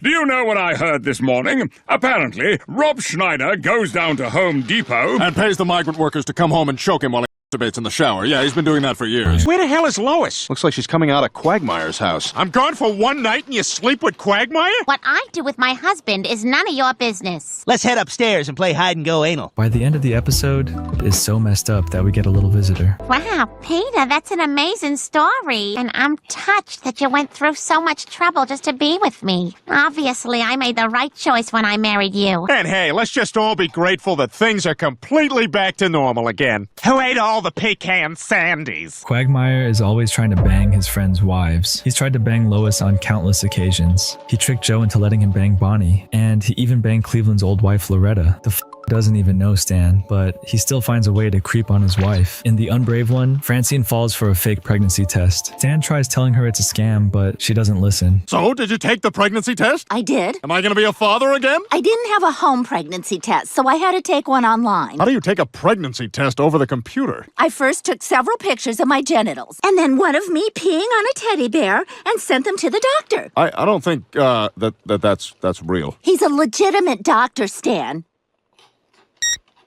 Do you know what I heard this morning? Apparently, Rob Schneider goes down to Home Depot and pays the migrant workers to come home and choke him while he masturbates in the shower. Yeah, he's been doing that for years. Where the hell is Lois? Looks like she's coming out of Quagmire's house. I'm gone for one night and you sleep with Quagmire? What I do with my husband is none of your business. Let's head upstairs and play hide-and-go anal. By the end of the episode, it is so messed up that we get a little visitor. Wow, Peter, that's an amazing story. And I'm touched that you went through so much trouble just to be with me. Obviously, I made the right choice when I married you. And hey, let's just all be grateful that things are completely back to normal again. Who ate all the pecan sandies? Quagmire is always trying to bang his friends' wives. He's tried to bang Lois on countless occasions. He tricked Joe into letting him bang Bonnie, and he even banged Cleveland's old wife Loretta. The doesn't even know Stan, but he still finds a way to creep on his wife. In the unbrave one, Francine falls for a fake pregnancy test. Stan tries telling her it's a scam, but she doesn't listen. So, did you take the pregnancy test? I did. Am I gonna be a father again? I didn't have a home pregnancy test, so I had to take one online. How do you take a pregnancy test over the computer? I first took several pictures of my genitals, and then one of me peeing on a teddy bear, and sent them to the doctor. I don't think, that's real. He's a legitimate doctor, Stan.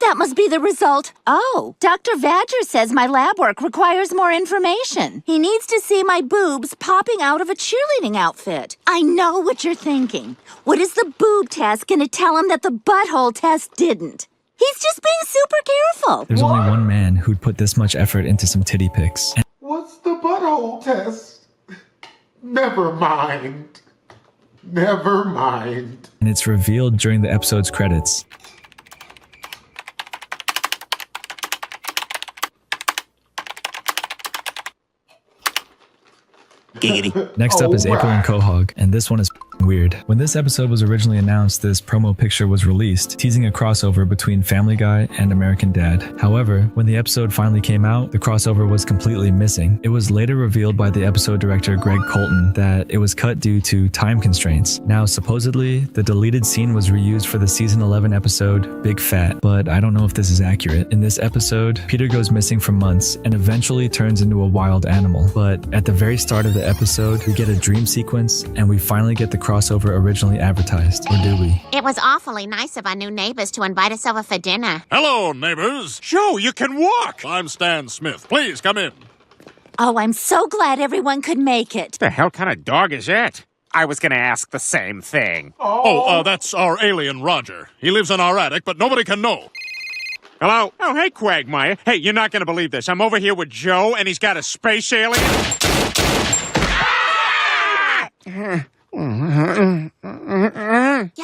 That must be the result. Oh, Dr. Vadger says my lab work requires more information. He needs to see my boobs popping out of a cheerleading outfit. I know what you're thinking. What is the boob test going to tell him that the butthole test didn't? He's just being super careful. There's only one man who'd put this much effort into some titty pics. What's the butthole test? Never mind. Never mind. And it's revealed during the episode's credits. Next up is April and Quahog, and this one is weird. When this episode was originally announced, this promo picture was released, teasing a crossover between Family Guy and American Dad. However, when the episode finally came out, the crossover was completely missing. It was later revealed by the episode director Greg Colton that it was cut due to time constraints. Now, supposedly, the deleted scene was reused for the season 11 episode Big Fat, but I don't know if this is accurate. In this episode, Peter goes missing for months and eventually turns into a wild animal. But at the very start of the episode, we get a dream sequence and we finally get the crossover originally advertised, or do we? It was awfully nice of our new neighbors to invite us over for dinner. Hello, neighbors. Joe, you can walk. I'm Stan Smith. Please come in. Oh, I'm so glad everyone could make it. The hell kind of dog is that? I was gonna ask the same thing. That's our alien Roger. He lives in our attic, but nobody can know. Hello? Oh, hey, Quagmire. Hey, you're not gonna believe this. I'm over here with Joe, and he's got a space alien. You're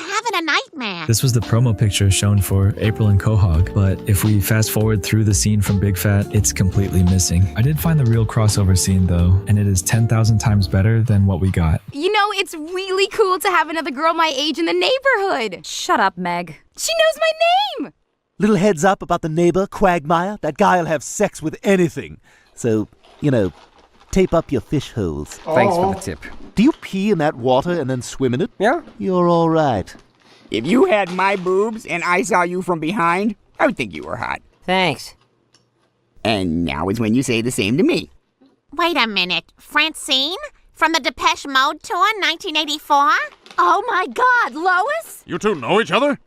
having a nightmare. This was the promo picture shown for April and Quahog, but if we fast forward through the scene from Big Fat, it's completely missing. I did find the real crossover scene though, and it is 10,000 times better than what we got. You know, it's really cool to have another girl my age in the neighborhood. Shut up, Meg. She knows my name! Little heads up about the neighbor, Quagmire. That guy'll have sex with anything. So, tape up your fish holes. Thanks for the tip. Do you pee in that water and then swim in it? Yeah. You're all right. If you had my boobs and I saw you from behind, I would think you were hot. Thanks. And now is when you say the same to me. Wait a minute. Francine? From the Depeche Mode tour, 1984? Oh my God, Lois? You two know each other?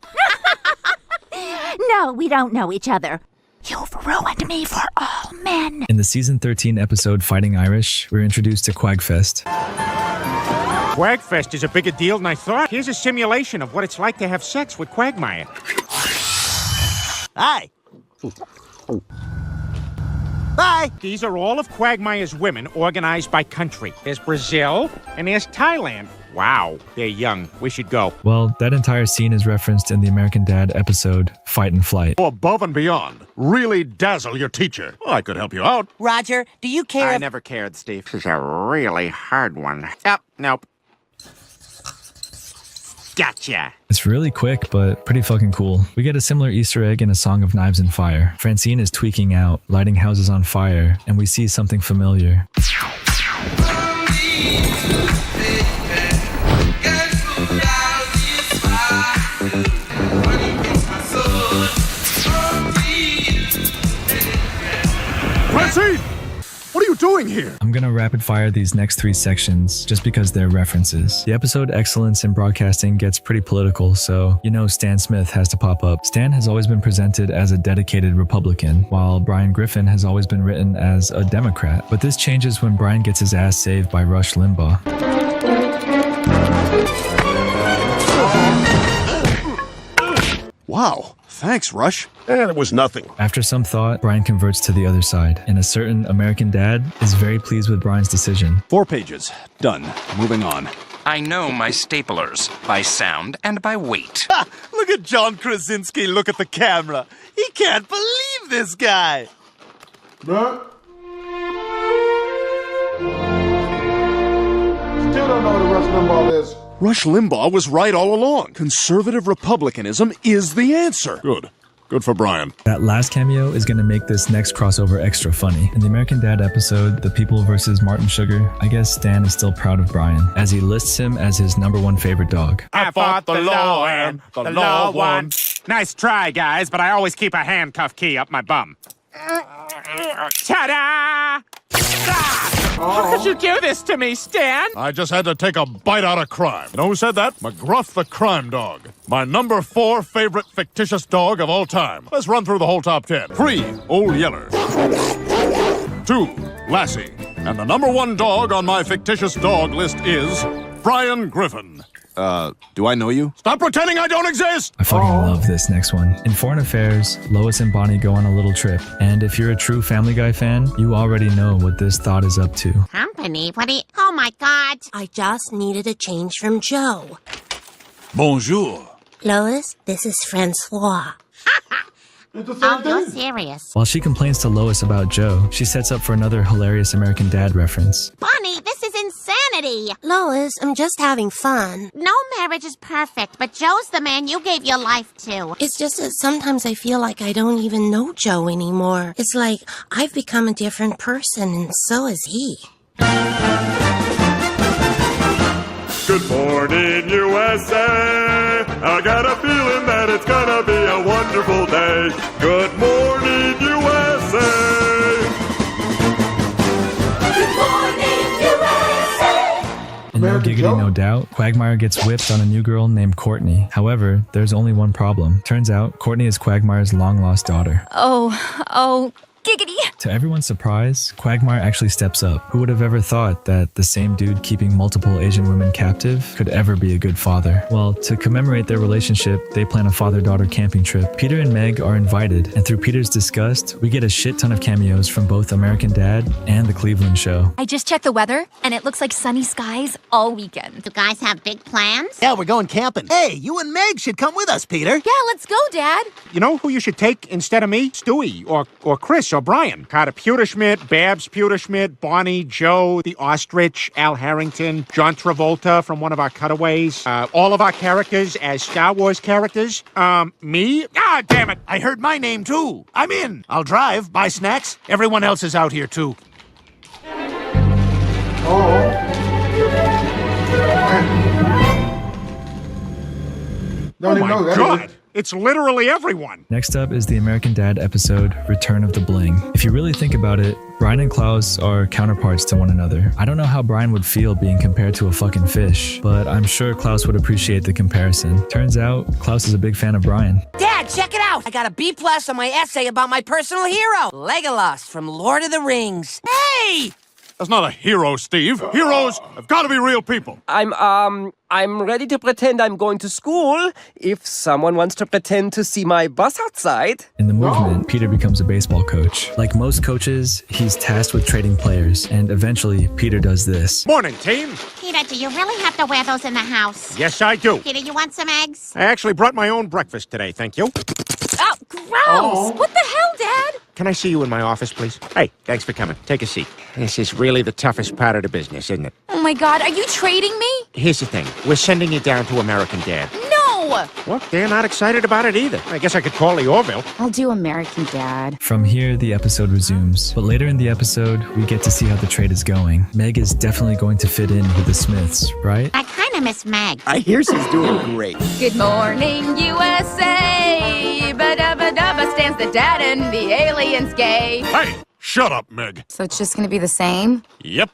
No, we don't know each other. You've ruined me for all men. In the season 13 episode Fighting Irish, we're introduced to Quagfest. Quagfest is a bigger deal than I thought. Here's a simulation of what it's like to have sex with Quagmire. Hi. Bye. These are all of Quagmire's women organized by country. There's Brazil and there's Thailand. Wow, they're young. We should go. Well, that entire scene is referenced in the American Dad episode Fight and Flight. Go above and beyond. Really dazzle your teacher. Well, I could help you out. Roger, do you care I never cared, Steve. This is a really hard one. Oh, nope. Gotcha. It's really quick, but pretty fucking cool. We get a similar Easter egg in A Song of Knives and Fire. Francine is tweaking out, lighting houses on fire, and we see something familiar. Francine! What are you doing here? I'm gonna rapid fire these next 3 sections just because they're references. The episode Excellence in Broadcasting gets pretty political, so you know Stan Smith has to pop up. Stan has always been presented as a dedicated Republican, while Brian Griffin has always been written as a Democrat. But this changes when Brian gets his ass saved by Rush Limbaugh. Wow. Thanks, Rush. It was nothing. After some thought, Brian converts to the other side, and a certain American dad is very pleased with Brian's decision. 4 pages. Done. Moving on. I know my staplers by sound and by weight. Ha! Look at John Krasinski look at the camera. He can't believe this guy. Bruh. Still don't know what the Rush Limbaugh is. Rush Limbaugh was right all along. Conservative republicanism is the answer. Good. Good for Brian. That last cameo is going to make this next crossover extra funny. In the American Dad episode, The People vs. Martin Sugar, I guess Stan is still proud of Brian, as he lists him as his ¡1 favorite dog. I fought the law and the law won. Nice try, guys, but I always keep a handcuff key up my bum. Ta-da! How could you do this to me, Stan? I just had to take a bite out of crime. You know who said that? McGruff the Crime Dog. My number 4 favorite fictitious dog of all time. Let's run through the whole top 10. 3, Old Yeller. 2, Lassie. And the number 1 dog on my fictitious dog list is Brian Griffin. Do I know you? Stop pretending I don't exist! I fucking love this next one. In Foreign Affairs, Lois and Bonnie go on a little trip. And if you're a true Family Guy fan, you already know what this thought is up to. Company? What do you... Oh, my God. I just needed a change from Joe. Bonjour. Lois, this is Francois. Oh, you're serious. While she complains to Lois about Joe, she sets up for another hilarious American Dad reference. Bonnie, this is insanity. Lois, I'm just having fun. No marriage is perfect, but Joe's the man you gave your life to. It's just that sometimes I feel like I don't even know Joe anymore. It's like I've become a different person, and so has he. Good morning, USA. I got a feeling that it's gonna be a wonderful day. Good morning, USA. Good morning, USA. In No Giggity No Doubt, Quagmire gets whipped on a new girl named Courtney. However, there's only one problem. Turns out, Courtney is Quagmire's long-lost daughter. Oh, giggity. To everyone's surprise, Quagmire actually steps up. Who would have ever thought that the same dude keeping multiple Asian women captive could ever be a good father? Well, to commemorate their relationship, they plan a father-daughter camping trip. Peter and Meg are invited, and through Peter's disgust, we get a shit ton of cameos from both American Dad and The Cleveland Show. I just checked the weather, and it looks like sunny skies all weekend. Do guys have big plans? Yeah, we're going camping. Hey, you and Meg should come with us, Peter. Yeah, let's go, Dad. You know who you should take instead of me? Stewie, or Chris, or Brian. Carter Pewterschmidt, Babs Pewterschmidt, Bonnie, Joe, the Ostrich, Al Harrington, John Travolta from one of our cutaways, all of our characters as Star Wars characters. Me? Ah, damn it! I heard my name, too. I'm in. I'll drive, buy snacks. Everyone else is out here, too. Oh my God! It's literally everyone! Next up is the American Dad episode, Return of the Bling. If you really think about it, Brian and Klaus are counterparts to one another. I don't know how Brian would feel being compared to a fucking fish, but I'm sure Klaus would appreciate the comparison. Turns out, Klaus is a big fan of Brian. Dad, check it out! I got a B+ on my essay about my personal hero, Legolas from Lord of the Rings. Hey! That's not a hero, Steve. Heroes have got to be real people. I'm ready to pretend I'm going to school if someone wants to pretend to see my bus outside. In the movement, Peter becomes a baseball coach. Like most coaches, he's tasked with trading players, and eventually, Peter does this. Morning, team. Peter, do you really have to wear those in the house? Yes, I do. Peter, you want some eggs? I actually brought my own breakfast today, thank you. Oh, gross! What the hell, Dad? Can I see you in my office, please? Hey, thanks for coming. Take a seat. This is really the toughest part of the business, isn't it? Oh my God, are you trading me? Here's the thing. We're sending you down to American Dad. No! Well, they're not excited about it either. I guess I could call the Orville. I'll do American Dad. From here, the episode resumes. But later in the episode, we get to see how the trade is going. Meg is definitely going to fit in with the Smiths, right? I kind of miss Meg. I hear she's doing great. Good morning, USA! Ba-da-ba-da-ba stands the dad and the alien's gay. Hey! Shut up, Meg. So it's just gonna be the same? Yep.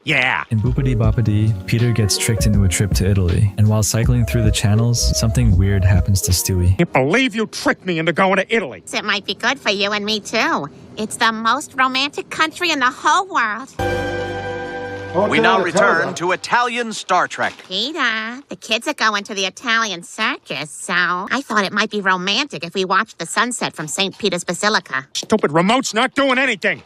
Yeah. In Boopity Boppity, Peter gets tricked into a trip to Italy, and while cycling through the channels, something weird happens to Stewie. Can't believe you tricked me into going to Italy. It might be good for you and me, too. It's the most romantic country in the whole world. We now return to Italian Star Trek. Peter, the kids are going to the Italian circus, so I thought it might be romantic if we watched the sunset from St. Peter's Basilica. Stupid remote's not doing anything.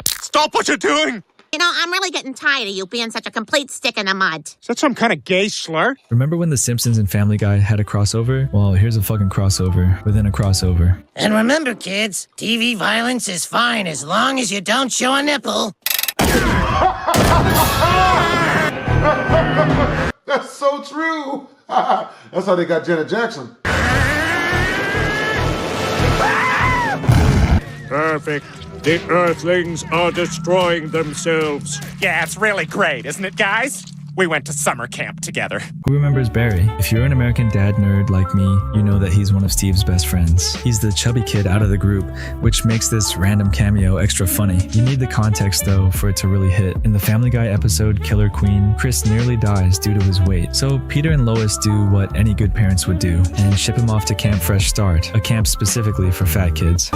Stop what you're doing! You know, I'm really getting tired of you being such a complete stick in the mud. Is that some kind of gay slur? Remember when The Simpsons and Family Guy had a crossover? Well, here's a fucking crossover within a crossover. And remember, kids, TV violence is fine as long as you don't show a nipple. That's so true. That's how they got Janet Jackson. Perfect. The Earthlings are destroying themselves. Yeah, it's really great, isn't it, guys? We went to summer camp together. Who remembers Barry? If you're an American Dad nerd like me, you know that he's one of Steve's best friends. He's the chubby kid out of the group, which makes this random cameo extra funny. You need the context, though, for it to really hit. In the Family Guy episode Killer Queen, Chris nearly dies due to his weight. So Peter and Lois do what any good parents would do, and ship him off to Camp Fresh Start, a camp specifically for fat kids.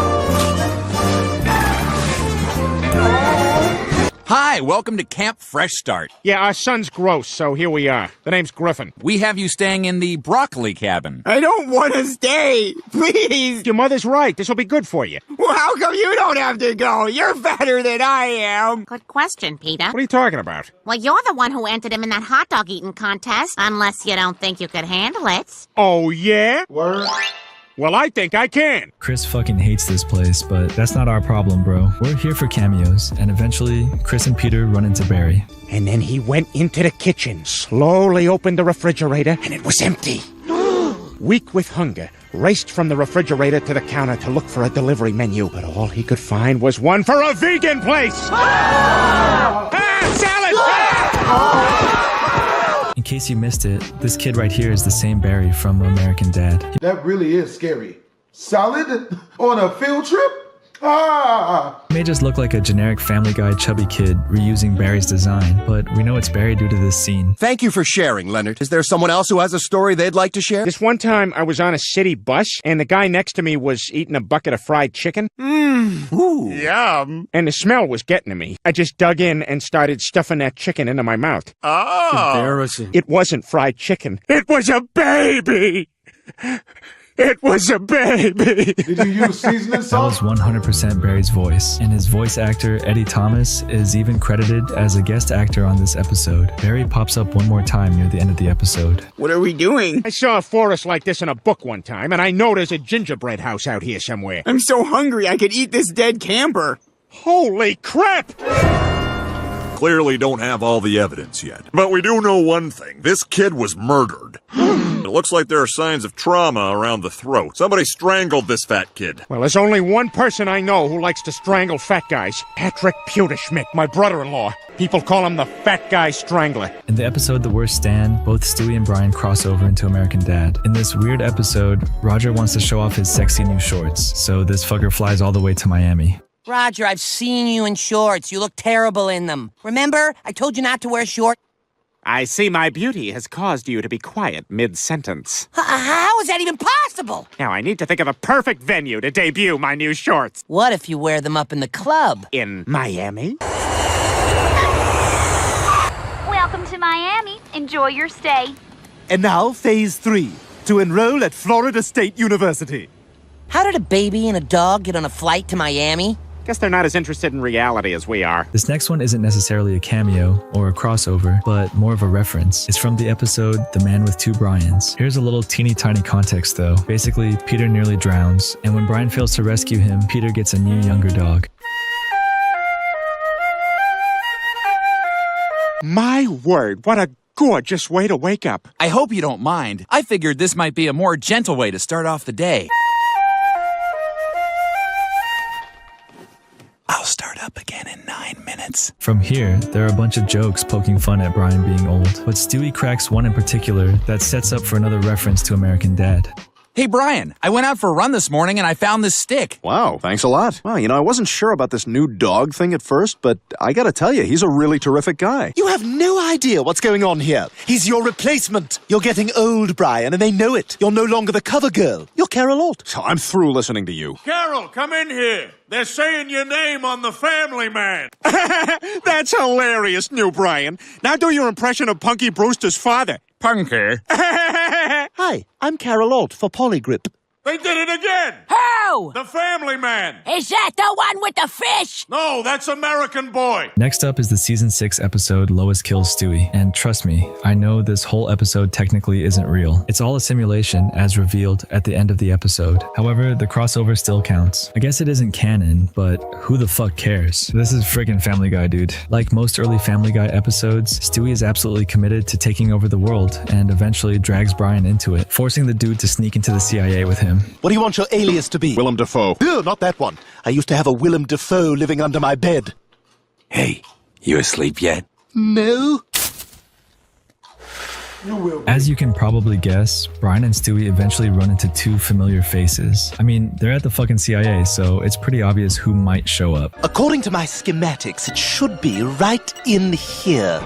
Hi, welcome to Camp Fresh Start. Yeah, our son's gross, so here we are. The name's Griffin. We have you staying in the broccoli cabin. I don't want to stay. Please. Your mother's right. This will be good for you. Well, how come you don't have to go? You're fatter than I am. Good question, Peter. What are you talking about? Well, you're the one who entered him in that hot dog eating contest, unless you don't think you could handle it. Oh, yeah? Word. Well, I think I can. Chris fucking hates this place, but that's not our problem, bro. We're here for cameos, and eventually, Chris and Peter run into Barry. And then he went into the kitchen, slowly opened the refrigerator, and it was empty. Weak with hunger, raced from the refrigerator to the counter to look for a delivery menu, but all he could find was one for a vegan place. Salad! In case you missed it, this kid right here is the same Barry from American Dad. That really is scary. Salad on a field trip? Ah! He may just look like a generic Family Guy chubby kid reusing Barry's design, but we know it's Barry due to this scene. Thank you for sharing, Leonard. Is there someone else who has a story they'd like to share? This one time I was on a city bus, and the guy next to me was eating a bucket of fried chicken. Ooh. Yum. And the smell was getting to me. I just dug in and started stuffing that chicken into my mouth. Oh. Embarrassing. It wasn't fried chicken. It was a baby! It was a baby! Did you use seasoning That sauce? was 100% Barry's voice, and his voice actor, Eddie Thomas, is even credited as a guest actor on this episode. Barry pops up one more time near the end of the episode. What are we doing? I saw a forest like this in a book one time, and I know there's a gingerbread house out here somewhere. I'm so hungry I could eat this dead camper. Holy crap! Clearly don't have all the evidence yet. But we do know one thing. This kid was murdered. It looks like there are signs of trauma around the throat. Somebody strangled this fat kid. Well, there's only one person I know who likes to strangle fat guys. Patrick Pewterschmidt, my brother-in-law. People call him the Fat Guy Strangler. In the episode The Worst Stand, both Stewie and Brian cross over into American Dad. In this weird episode, Roger wants to show off his sexy new shorts, so this fucker flies all the way to Miami. Roger, I've seen you in shorts. You look terrible in them. Remember? I told you not to wear shorts. I see my beauty has caused you to be quiet mid-sentence. How is that even possible? Now I need to think of a perfect venue to debut my new shorts. What if you wear them up in the club? In Miami? Welcome to Miami. Enjoy your stay. And now, Phase 3, to enroll at Florida State University. How did a baby and a dog get on a flight to Miami? Guess they're not as interested in reality as we are. This next one isn't necessarily a cameo or a crossover, but more of a reference. It's from the episode The Man with Two Brians. Here's a little teeny tiny context though. Basically, Peter nearly drowns, and when Brian fails to rescue him, Peter gets a new younger dog. My word, what a gorgeous way to wake up. I hope you don't mind. I figured this might be a more gentle way to start off the day. I'll start up again in 9 minutes. From here, there are a bunch of jokes poking fun at Brian being old, but Stewie cracks one in particular that sets up for another reference to American Dad. Hey, Brian, I went out for a run this morning and I found this stick. Wow, thanks a lot. Well, I wasn't sure about this new dog thing at first, but I gotta tell you, he's a really terrific guy. You have no idea what's going on here. He's your replacement. You're getting old, Brian, and they know it. You're no longer the cover girl. You're Carol Alt. So I'm through listening to you. Carol, come in here. They're saying your name on the Family Man. That's hilarious, new Brian. Now do your impression of Punky Brewster's father. Punky. Hi, I'm Carol Alt for Polygrip. They did it again! Who? The Family Man! Is that the one with the fish? No, that's American Boy! Next up is the season 6 episode Lois Kills Stewie. And trust me, I know this whole episode technically isn't real. It's all a simulation as revealed at the end of the episode. However, the crossover still counts. I guess it isn't canon, but who the fuck cares? This is friggin' Family Guy, dude. Like most early Family Guy episodes, Stewie is absolutely committed to taking over the world and eventually drags Brian into it, forcing the dude to sneak into the CIA with him. What do you want your alias to be? Willem Dafoe. No, not that one. I used to have a Willem Dafoe living under my bed. Hey, you asleep yet? No. As you can probably guess, Brian and Stewie eventually run into two familiar faces. I mean, they're at the fucking CIA, so it's pretty obvious who might show up. According to my schematics, it should be right in here.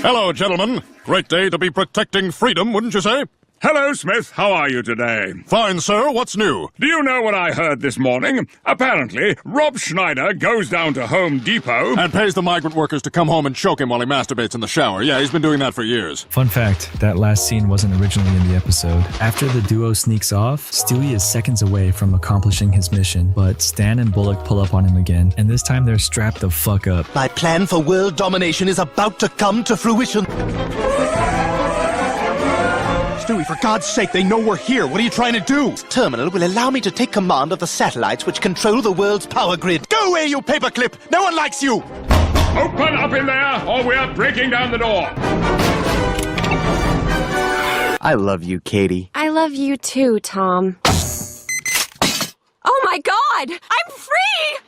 Hello, gentlemen. Great day to be protecting freedom, wouldn't you say? Hello, Smith. How are you today? Fine, sir. What's new? Do you know what I heard this morning? Apparently, Rob Schneider goes down to Home Depot and pays the migrant workers to come home and choke him while he masturbates in the shower. Yeah, he's been doing that for years. Fun fact, that last scene wasn't originally in the episode. After the duo sneaks off, Stewie is seconds away from accomplishing his mission, but Stan and Bullock pull up on him again, and this time they're strapped the fuck up. My plan for world domination is about to come to fruition. Stewie, for God's sake, they know we're here. What are you trying to do? This terminal will allow me to take command of the satellites which control the world's power grid. Go away, you paperclip! No one likes you! Open up in there, or we're breaking down the door. I love you, Katie. I love you too, Tom. Oh my God! I'm free!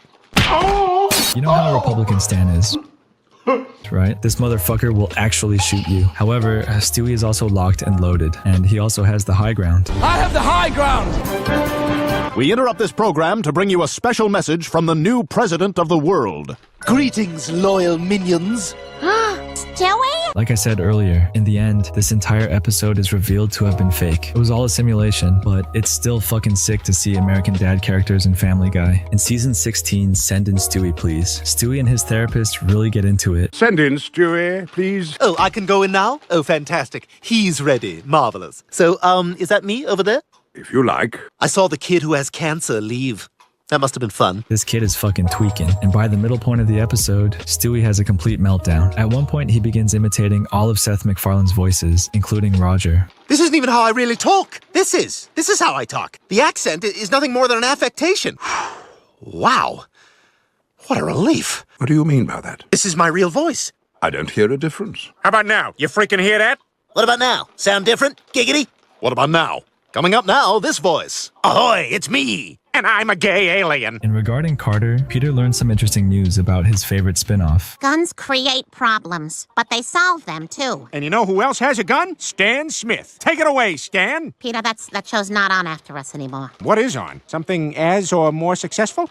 Oh! You know how Republican Stan is, right? This motherfucker will actually shoot you. However, Stewie is also locked and loaded, and he also has the high ground. I have the high ground! We interrupt this program to bring you a special message from the new president of the world. Greetings, loyal minions. Stewie? Like I said earlier, in the end, this entire episode is revealed to have been fake. It was all a simulation, but it's still fucking sick to see American Dad characters in Family Guy. In season 16, Send in Stewie, please. Stewie and his therapist really get into it. Send in Stewie, please. Oh, I can go in now? Oh, fantastic. He's ready. Marvelous. So, is that me over there? If you like. I saw the kid who has cancer leave. That must have been fun. This kid is fucking tweaking, and by the middle point of the episode, Stewie has a complete meltdown. At one point, he begins imitating all of Seth MacFarlane's voices, including Roger. This isn't even how I really talk. This is how I talk. The accent is nothing more than an affectation. Wow. What a relief. What do you mean by that? This is my real voice. I don't hear a difference. How about now? You freaking hear that? What about now? Sound different? Giggity? What about now? Coming up now, this voice. Ahoy, it's me. And I'm a gay alien. And regarding Carter, Peter learned some interesting news about his favorite spin-off. Guns create problems, but they solve them too. And you know who else has a gun? Stan Smith. Take it away, Stan. Peter, that show's not on after us anymore. What is on? Something as or more successful?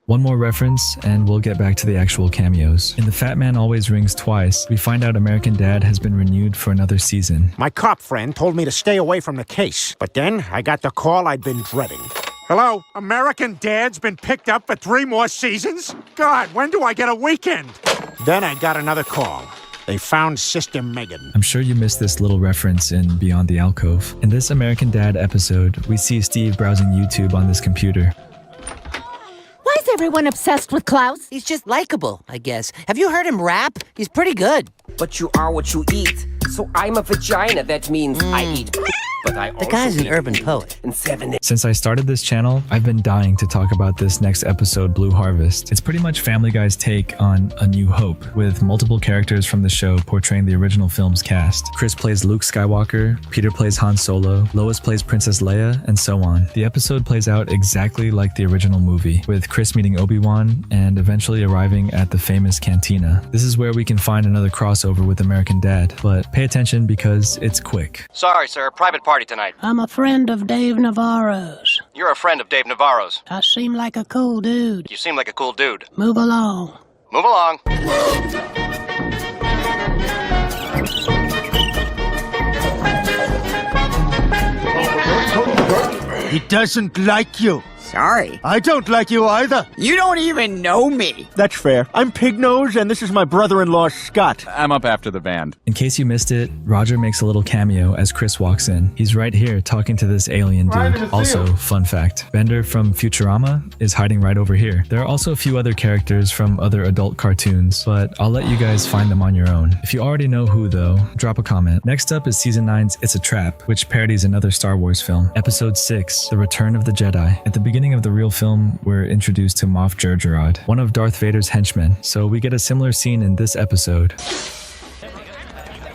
One more reference, and we'll get back to the actual cameos. In The Fat Man Always Rings Twice, we find out American Dad has been renewed for another season. My cop friend told me to stay away from the case, but then I got the call I'd been dreading. Hello? American Dad's been picked up for 3 more seasons? God, when do I get a weekend? Then I got another call. They found Sister Megan. I'm sure you missed this little reference in Beyond the Alcove. In this American Dad episode, we see Steve browsing YouTube on this computer. Why is everyone obsessed with Klaus? He's just likable, I guess. Have you heard him rap? He's pretty good. But you are what you eat. So I'm a vagina. That means I eat but I The guy's an urban poet. And 7 Since I started this channel, I've been dying to talk about this next episode, Blue Harvest. It's pretty much Family Guy's take on A New Hope, with multiple characters from the show portraying the original film's cast. Chris plays Luke Skywalker, Peter plays Han Solo, Lois plays Princess Leia, and so on. The episode plays out exactly like the original movie, with Chris meeting Obi-Wan and eventually arriving at the famous cantina. This is where we can find another crossover with American Dad, but pay attention because it's quick. Sorry, sir. Private party tonight. I'm a friend of Dave Navarro's. You're a friend of Dave Navarro's. I seem like a cool dude. You seem like a cool dude. Move along. Move along. He doesn't like you. Sorry. I don't like you either. You don't even know me. That's fair. I'm Pignose, and this is my brother-in-law, Scott. I'm up after the band. In case you missed it, Roger makes a little cameo as Chris walks in. He's right here talking to this alien dude. Also, fun fact, Bender from Futurama is hiding right over here. There are also a few other characters from other adult cartoons, but I'll let you guys find them on your own. If you already know who though, drop a comment. Next up is Season 9's It's a Trap, which parodies another Star Wars film. Episode 6, The Return of the Jedi. At the beginning of the real film, we're introduced to Moff Jerjerrod, one of Darth Vader's henchmen, so we get a similar scene in this episode.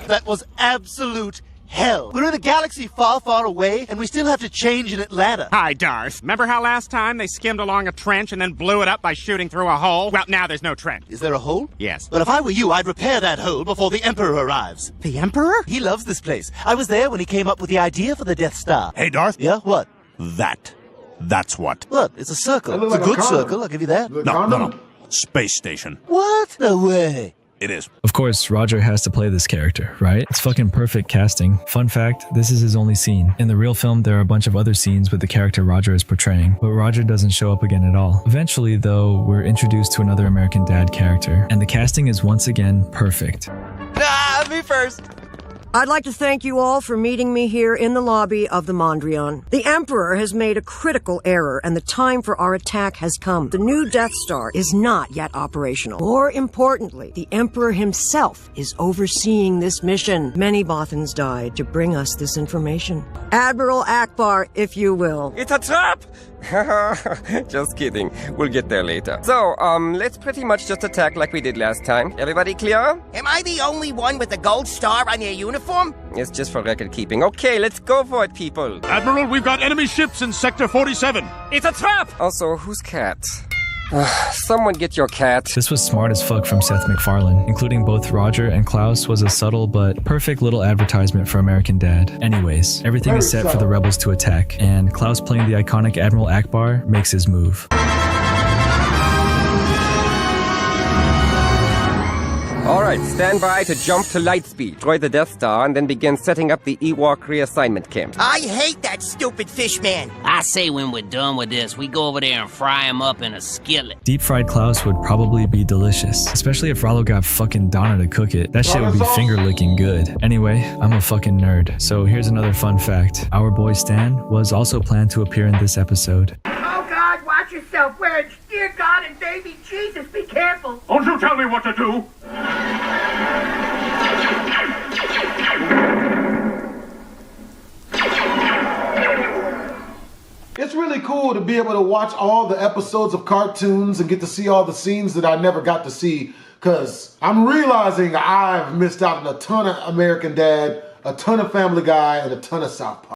That was absolute hell. We're in a galaxy far, far away, and we still have to change in Atlanta. Hi, Darth. Remember how last time they skimmed along a trench and then blew it up by shooting through a hole? Well, now there's no trench. Is there a hole? Yes. Well, if I were you, I'd repair that hole before the Emperor arrives. The Emperor? He loves this place. I was there when he came up with the idea for the Death Star. Hey, Darth. Yeah, what? That's what. What? It's a circle. It's like a a good condom. circle, I'll give you that. No. Space station. What? No way. It is. Of course, Roger has to play this character, right? It's fucking perfect casting. Fun fact, this is his only scene. In the real film, there are a bunch of other scenes with the character Roger is portraying, but Roger doesn't show up again at all. Eventually, though, we're introduced to another American Dad character, and the casting is once again perfect. Me first. I'd like to thank you all for meeting me here in the lobby of the Mondrian. The Emperor has made a critical error, and the time for our attack has come. The new Death Star is not yet operational. More importantly, the Emperor himself is overseeing this mission. Many Bothans died to bring us this information. Admiral Akbar, if you will. It's a trap! Just kidding. We'll get there later. So, let's pretty much just attack like we did last time. Everybody clear? Am I the only one with the gold star on your uniform? It's just for record keeping. Okay, let's go for it, people. Admiral, we've got enemy ships in Sector 47. It's a trap! Also, whose cat? Someone get your cat. This was smart as fuck from Seth MacFarlane. Including both Roger and Klaus was a subtle but perfect little advertisement for American Dad. Anyways, everything is set for the rebels to attack, and Klaus playing the iconic Admiral Akbar makes his move. Alright, stand by to jump to light speed, destroy the Death Star, and then begin setting up the Ewok reassignment camp. I hate that stupid fish man. I say when we're done with this, we go over there and fry him up in a skillet. Deep fried Klaus would probably be delicious, especially if Rollo got fucking Donna to cook it. That shit would be finger licking good. Anyway, I'm a fucking nerd, so here's another fun fact. Our boy Stan was also planned to appear in this episode. Oh God, watch yourself, Wedge. Dear God and baby Jesus, be careful. Don't you tell me what to do. It's really cool to be able to watch all the episodes of cartoons and get to see all the scenes that I never got to see, because I'm realizing I've missed out on a ton of American Dad, a ton of Family Guy, and a ton of South Park.